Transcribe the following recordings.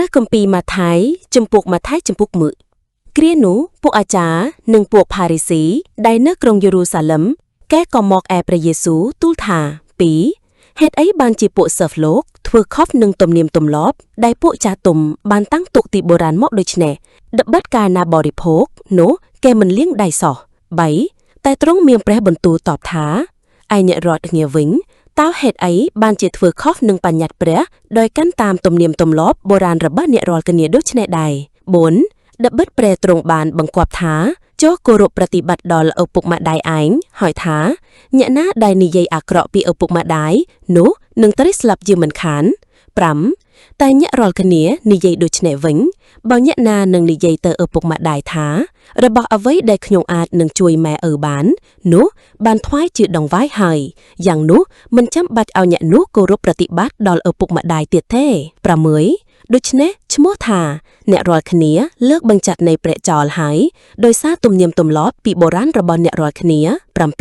ព្រះគម្ពីរម៉ាថាយជំពូកម៉ាថាយជំពូក1គ្រានោះពួកអាចារ្យនិងពួកផារីស៊ីដែលនៅក្រុងយេរូសាឡឹមកែក៏មកព្រះយេស៊ូវទូលថា2ហេតុអីបានជាពួកសិស្សលោកធ្វើខុសនឹងទំនៀមទម្លាប់ដែលពួកចាស់ទុំបានតាំងទុកទីបុរាណមកដូច្នេះដបិតកាលណាបរិភោគនោះគេមិនលាងដៃសោះ3តែទ្រង់មានព្រះបន្ទូលតបថាឯអ្នករត់ងារវិញតើហេតុអីបានជាធ្វើខុសនឹងបញ្ញត្តិព្រះដោយកាន់តាមទំនៀមទម្លាប់បុរាណរបស់អ្នករាល់គ្នាដូច្នេះដែរ4ដបិតព្រះទ្រង់បានបង្គាប់ថាចុះគោរពប្រតិបត្តិដល់ឪពុកម្ដាយឯងហើយថាអ្នកណាដែលនិយាយអាក្រក់ពីឪពុកម្ដាយនោះនឹងត្រូវស្លាប់ជាមិនខាន5តែអ្នករាល់គ្នានិយាយដូចនេះវិញបើអ្នកណានឹងនិយាយទៅឪពុកម្ដាយថារបស់អ្វីដែលខ្ញុំអាចនឹងជួយម៉ែឪបាននោះបានថ្វាយជាដងវាយហើយយ៉ាងនោះមិនចាំបាច់ឲ្យអ្នកនោះគោរពប្រតិបត្តិដល់ឪពុកម្ដាយទៀតទេ6ដូច្នេះឈ្មោះថាអ្នករាល់គ្នាលើកបញ្ចាត់នៃព្រះចោលហើយដោយសារទំនៀមទម្លាប់ពីបុរាណរបស់អ្នករាល់គ្នា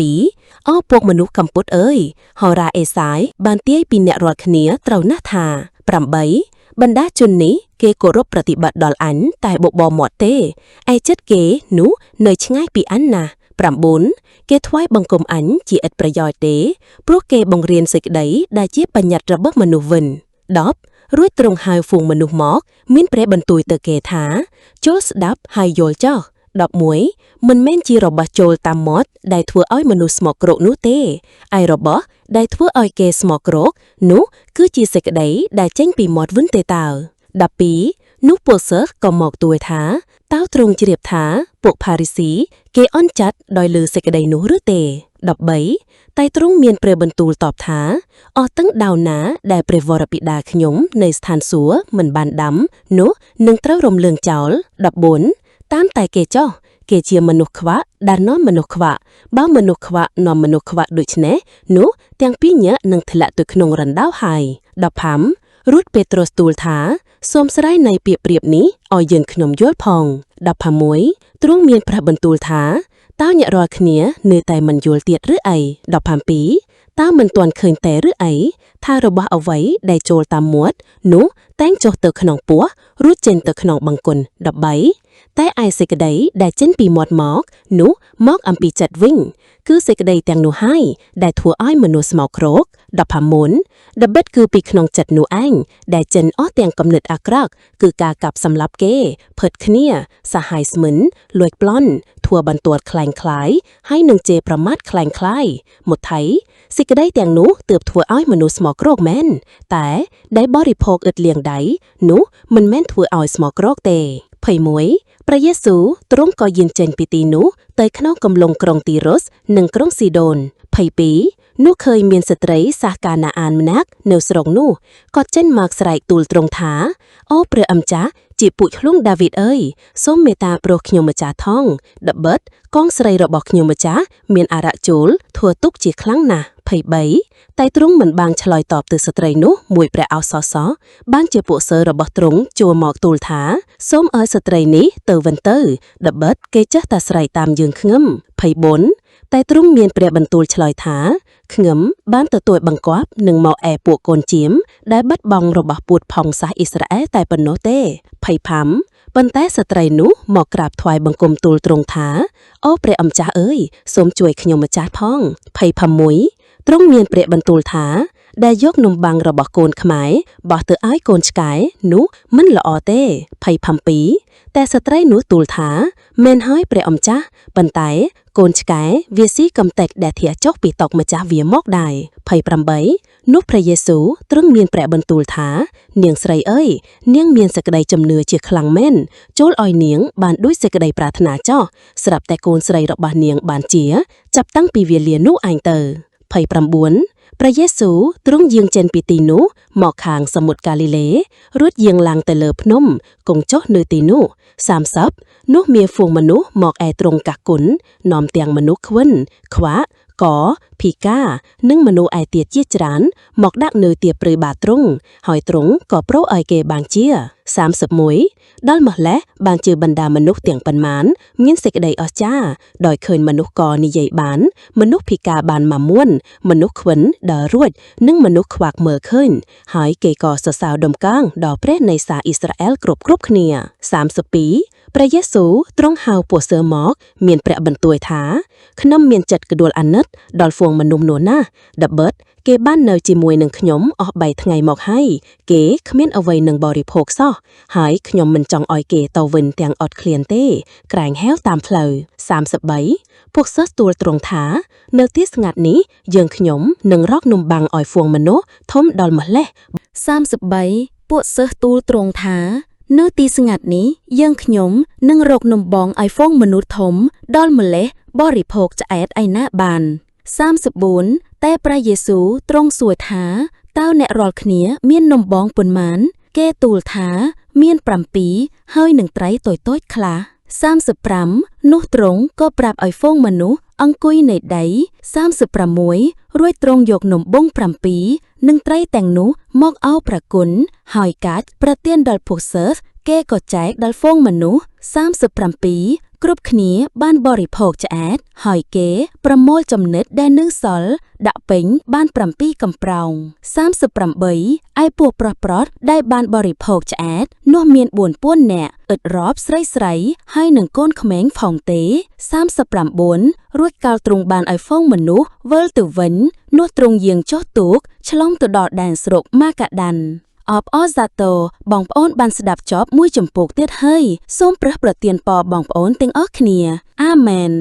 7អូពួកមនុស្សកំពុតអើយហោរាអេសាយបានទាយពីអ្នករាល់គ្នាត្រូវណាស់ថា8បណ្ដាជននេះគេគោរពប្រតិបត្តិដល់អញតែបបមាត់ទេឯចិត្តគេនោះនៅឆ្ងាយពីអញណាស់9គេថ្វាយបង្គំអញជាឥតប្រយោជន៍ទេព្រោះគេបង្រៀនសេចក្តីដែលជាបញ្ញត្តិរបស់មនុស្សវិញ10រួចទ្រង់ហៅហ្វូងមនុស្សមកមានព្រះបន្ទូលទៅគេថាចូលស្ដាប់ហើយយល់ចោះ11មិនមែនជារបស់ចូលតាមមាត់ដែលធ្វើឲ្យមនុស្សស្មោកគ្រោកនោះទេឯរបស់ដែលធ្វើឲ្យគេស្មោកគ្រោកនោះគឺជាសេចក្តីដែលចេញពីមាត់វិញទេតើ12នោះពួកសិស្សក៏មកទួយថាតើទ្រង់ជ្រាបថាពួកផារីស៊ីគេអន់ចិត្តដោយលើសេចក្តីនោះឬទេ13តែទ្រង់មានព្រះបន្ទូលតបថាអស់ទាំងដាវណាដែលព្រះវរបិតាខ្ញុំនៃស្ថានសួគ៌មិនបានដាំនោះនឹងត្រូវរំលើងចោល14តាមតែគេចោះគេជាមនុស្សខ្វាក់ដែលនាំមនុស្សខ្វាក់បើមនុស្សខ្វាក់នាំមនុស្សខ្វាក់ដូច្នេះនោះទាំងពីរនាក់នឹងធ្លាក់ទៅក្នុងរណ្ដៅហើយ15រួចពេត្រុសទូលថាសូមស្រាយនៃពាក្យប្រៀបនេះឲ្យយើងខ្ញុំយល់ផង16ទ្រង់មានព្រះបន្ទូលថាតើអ្នករាល់គ្នានៅតែមិនយល់ទៀតឬអី17តើមិនទាន់ឃើញតែឬអីថារបស់អ្វីដែលចូលតាមមាត់នោះតែងចុះទៅក្នុងពោះរួចចេញទៅក្នុងបង្គន់13តែឯសេចក្តីដែលចេញពីមាត់មកនោះមកអំពីចិត្តវិញគឺសេចក្តីទាំងនោះហើយដែលធ្វើឲ្យមនុស្សស្មោកគ្រោក15ដបិតគឺពីក្នុងចិត្តនោះឯងដែលចេញអស់ទាំងគំនិតអាក្រក់គឺការកាប់សម្លាប់គេភើតគ្នាសាហាយស្មិនលួចប្លន់ធ្វើបន្ទាត់คล้ายคล้ายហើយនឹងជេរប្រមាថคล้ายคล้ายមុថៃសេចក្តីទាំងនោះទើបធ្វើឲ្យមនុស្សស្មោកគ្រោកមែនតែដែលបរិភោគឥតលាងដៃនោះមិនមែនធ្វើឲ្យស្មោកគ្រោកទេ21ព្រះយេស៊ូវទ្រង់ក៏យាងចេញពីទីនោះទៅក្នុងកំឡុងក្រុងទីរុសនិងក្រុងស៊ីដូន22នោះឃើញមានស្ត្រីសាសកាណាអានម្នាក់នៅស្រុកនោះក៏ចេញមកស្រែកទូលទ្រង់ថាអូព្រះអម្ចាស់ជាពូជឆ្លងដាវីតអើយសូមមេត្តាព្រោះខ្ញុំម្ចាស់ថងដបិតកងស្រីរបស់ខ្ញុំម្ចាស់មានអារក្សចូលធ្វើទុកជាខ្លាំងណាស់23តែទ្រង់មិនបានឆ្លើយតបទៅស្ត្រីនោះមួយព្រះឱសសបានជាពួកសិស្សរបស់ទ្រង់ចូលមកទូលថាសូមឲ្យស្ត្រីនេះទៅវិញទៅដបិតគេចេះតែស្រែកតាមយើងខ្ងឹម24តែទ្រង់មានព្រះបន្ទូលឆ្លើយថាខ្ងឹមបានទទួលបង្គាប់នឹងមកពួកកូនជៀមដែលបាត់បង់របស់ពួតផោងសាសអ៊ីស្រាអែលតែប៉ុណ្ណោះទេ25ប៉ុន្តែស្ត្រីនោះមកក្រាបថ្វាយបង្គំទូលទ្រង់ថាអូព្រះអម្ចាស់អើយសូមជួយខ្ញុំម្ចាស់ផង26ទ្រង់មានព្រះបន្ទូលថាដែលយកនំបាំងរបស់កូនខ្មែរបោះទៅឲ្យកូនឆ្កែនោះមិនល្អទេ27តែស្ត្រីនោះទូលថាមែនហើយព្រះអម្ចាស់ប៉ុន្តែកូនឆ្កែវាស៊ីកំទេចដែលធាចុះពីតុម្ចាស់វាមកដែរ28នោះព្រះយេស៊ូវទ្រង់មានព្រះបន្ទូលថានាងស្រីអើយនាងមានសេចក្តីជំនឿជាខ្លាំងមែនចូលឲ្យនាងបានដូចសេចក្តីប្រាថ្នាចោះស្រាប់តែកូនស្រីរបស់នាងបានជាចាប់តាំងពីវេលានោះឯងទៅ29ព្រះយេស៊ូវទ្រង់យាងចេញពីទីនោះមកខាងសមុទ្រកាលីលេរួចយាងឡើងទៅលើភ្នំគង់ចុះនៅទីនោះ30នោះមានហ្វូងមនុស្សមកទ្រង់កាគុណនាំទាំងមនុស្សខ្វិនខ្វាក់កភីកានិងមនុស្សទៀតជាច្រើនមកដាក់នៅទីព្រៃបាទ្រង់ហើយទ្រង់ក៏ប្រោសឲ្យគេបានជា31 ដល់ម្លេះបានជាបណ្ដាមនុស្សទាំងប៉ុន្មានមានសេចក្តីអស្ចារ្យដោយឃើញមនុស្សកនិយាយបានមនុស្សពិការបានមកមួនមនុស្សខ្វិនដើររួចនិងមនុស្សខ្វាក់មើលឃើញហើយគេក៏សរសើរដំកើងដល់ព្រះនៃសារអ៊ីស្រាអែលគ្រប់គ្នា32ព្រះយេស៊ូវទ្រង់ហៅពួកសិស្សមកមានព្រះបន្ទូលថាខ្ញុំមានចិត្តក្ដួលអាណិតដល់ហ្វូងមនុស្សនោះណាដបិតគេបាននៅជាមួយនឹងខ្ញុំអស់3ថ្ងៃមកហើយគេគ្មានអ្វីនឹងបរិភោគសោះហើយខ្ញុំមិនចង់ឲ្យគេទៅវិញទាំងអត់ឃ្លានទេក្រែងហែវតាមផ្លូវ33ពួកសិស្សទូលទ្រង់ថានៅទីស្ងាត់នេះយើងខ្ញុំនឹងរកនំបាំងឲ្យហ្វូងមនុស្សធំដល់ម្លេះ33ពួកសិស្សទូលទ្រង់ថានៅទីស្ងាត់នេះយើងខ្ញុំនឹងរកនំបងឲ្យហ្វូងមនុស្សធំដល់ម្លេះបរិភោគឆ្អែតឯណាបាន34តែព្រះយេស៊ូវទ្រង់សួរថាតើអ្នករាល់គ្នាមាននំបងប៉ុន្មានគេទូលថាមាន7ហើយនឹងត្រីតូចៗខ្លះ35នោះទ្រង់ក៏ប្រាប់ឲ្យហ្វូងមនុស្សអង្គុយនៅដី36រួចទ្រង់យកនំបង7និងត្រីទាំងនោះមកអោបប្រគុណហើយកាច់ប្រទានដល់ពួកសិស្សគេក៏ចែកដល់ហ្វូងមនុស្ស37គ្រប់គ្នាបានបរិភោគឆ្អែតហើយគេប្រមូលចំណិតដែលនៅសល់ដាក់ពេញបាន7កំប្រោង38ឯពួកប្រុសដែលបានបរិភោគឆ្អែតនោះមាន4000នាក់ឥតរាប់ស្រីហើយនឹងកូនក្មេងផងទេ39រួចកាលទ្រង់បានឲ្យហ្វូងមនុស្សវិលទៅវិញនោះទ្រង់យាងចុះទូកឆ្លងទៅដល់ដែនស្រុកម៉ាកាដានអបអសាទរបងប្អូនបានស្ដាប់ចប់មួយចម្ពោះទៀតហើយសូមព្រះប្រទានពរបងប្អូនទាំងអស់គ្នាអាមែន